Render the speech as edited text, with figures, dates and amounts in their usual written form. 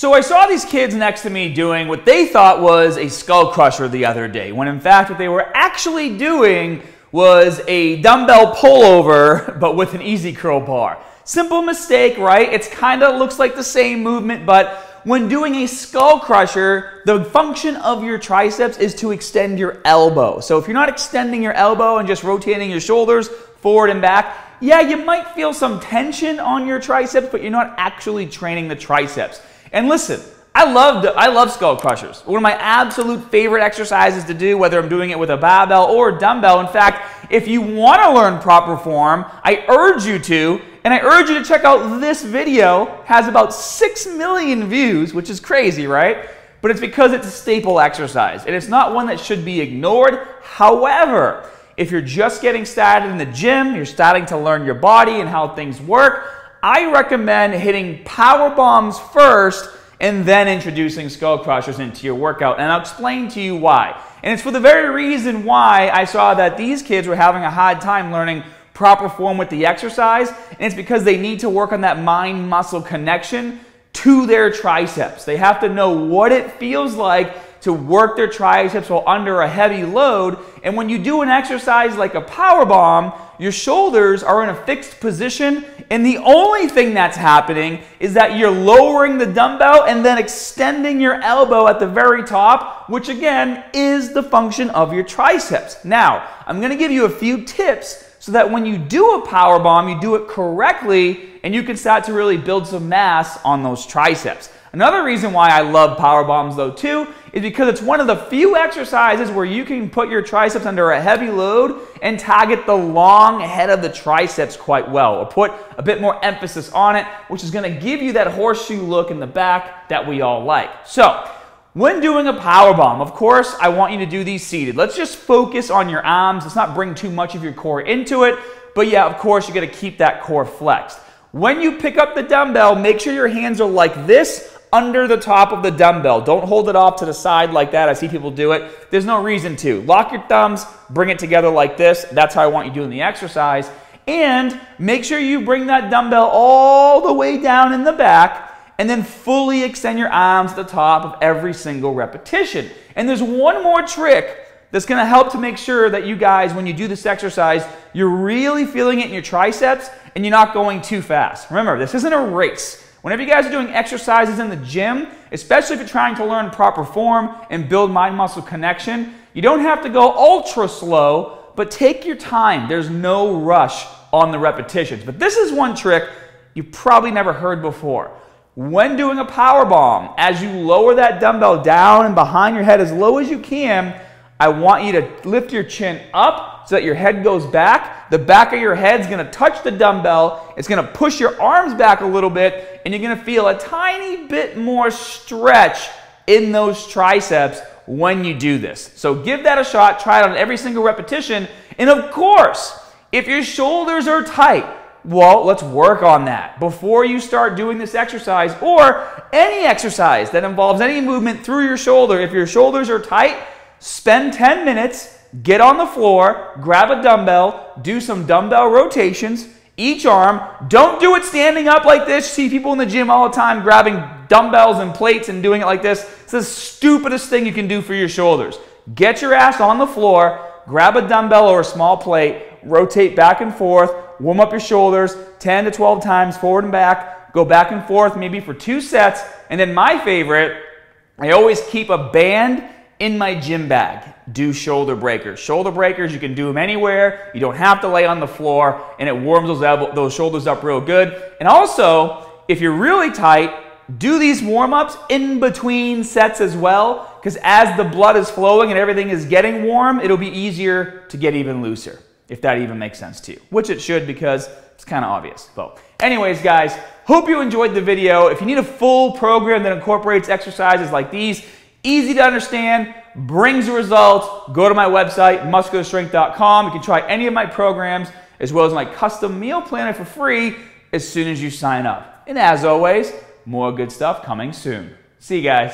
So I saw these kids next to me doing what they thought was a skull crusher the other day, when in fact what they were actually doing was a dumbbell pullover, but with an easy curl bar. Simple mistake, right? It's kind of looks like the same movement, but when doing a skull crusher, the function of your triceps is to extend your elbow. So if you're not extending your elbow and just rotating your shoulders forward and back, yeah, you might feel some tension on your triceps, but you're not actually training the triceps. And listen, I love skull crushers. One of my absolute favorite exercises to do, whether I'm doing it with a barbell or a dumbbell. In fact, if you want to learn proper form, I urge you to, and I urge you to check out this video. It has about 6 million views, which is crazy, right? But it's because it's a staple exercise, and it's not one that should be ignored. However, if you're just getting started in the gym, you're starting to learn your body and how things work, I recommend hitting power bombs first and then introducing skull crushers into your workout. And I'll explain to you why. And it's for the very reason why I saw that these kids were having a hard time learning proper form with the exercise, and it's because they need to work on that mind-muscle connection to their triceps. They have to know what it feels like to work their triceps while under a heavy load. And when you do an exercise like a power bomb, your shoulders are in a fixed position, and the only thing that's happening is that you're lowering the dumbbell and then extending your elbow at the very top, which again is the function of your triceps. Now, I'm going to give you a few tips so that when you do a power bomb, you do it correctly and you can start to really build some mass on those triceps. Another reason why I love power bombs though too is because it's one of the few exercises where you can put your triceps under a heavy load and target the long head of the triceps quite well, or put a bit more emphasis on it, which is going to give you that horseshoe look in the back that we all like. So when doing a power bomb, of course, I want you to do these seated. Let's just focus on your arms. Let's not bring too much of your core into it, but yeah, of course, you got to keep that core flexed. When you pick up the dumbbell, make sure your hands are like this under the top of the dumbbell. Don't hold it off to the side like that. I see people do it. There's no reason to. Lock your thumbs, bring it together like this. That's how I want you doing the exercise. And make sure you bring that dumbbell all the way down in the back and then fully extend your arms at the top of every single repetition. And there's one more trick that's going to help to make sure that you guys, when you do this exercise, you're really feeling it in your triceps and you're not going too fast. Remember, this isn't a race. Whenever you guys are doing exercises in the gym, especially if you're trying to learn proper form and build mind-muscle connection, you don't have to go ultra slow, but take your time. There's no rush on the repetitions. But this is one trick you probably never heard before. When doing a power bomb, as you lower that dumbbell down and behind your head as low as you can, I want you to lift your chin up so that your head goes back. The back of your head is going to touch the dumbbell. It's going to push your arms back a little bit, and you're going to feel a tiny bit more stretch in those triceps when you do this. So give that a shot. Try it on every single repetition. And of course, if your shoulders are tight, well, let's work on that before you start doing this exercise or any exercise that involves any movement through your shoulder. If your shoulders are tight, spend 10 minutes, get on the floor, grab a dumbbell, do some dumbbell rotations, each arm. Don't do it standing up like this. You see people in the gym all the time grabbing dumbbells and plates and doing it like this. It's the stupidest thing you can do for your shoulders. Get your ass on the floor, grab a dumbbell or a small plate, rotate back and forth, warm up your shoulders 10 to 12 times forward and back, go back and forth maybe for 2 sets. And then my favorite, I always keep a band in my gym bag. Do shoulder breakers. Shoulder breakers, you can do them anywhere. You don't have to lay on the floor, and it warms those shoulders up real good. And also, if you're really tight, do these warm-ups in between sets as well, because as the blood is flowing and everything is getting warm, it'll be easier to get even looser, if that even makes sense to you, which it should because it's kind of obvious. But anyways, guys, hope you enjoyed the video. If you need a full program that incorporates exercises like these, easy to understand, brings results, go to my website, muscularstrength.com. You can try any of my programs as well as my custom meal planner for free as soon as you sign up. And as always, more good stuff coming soon. See you guys.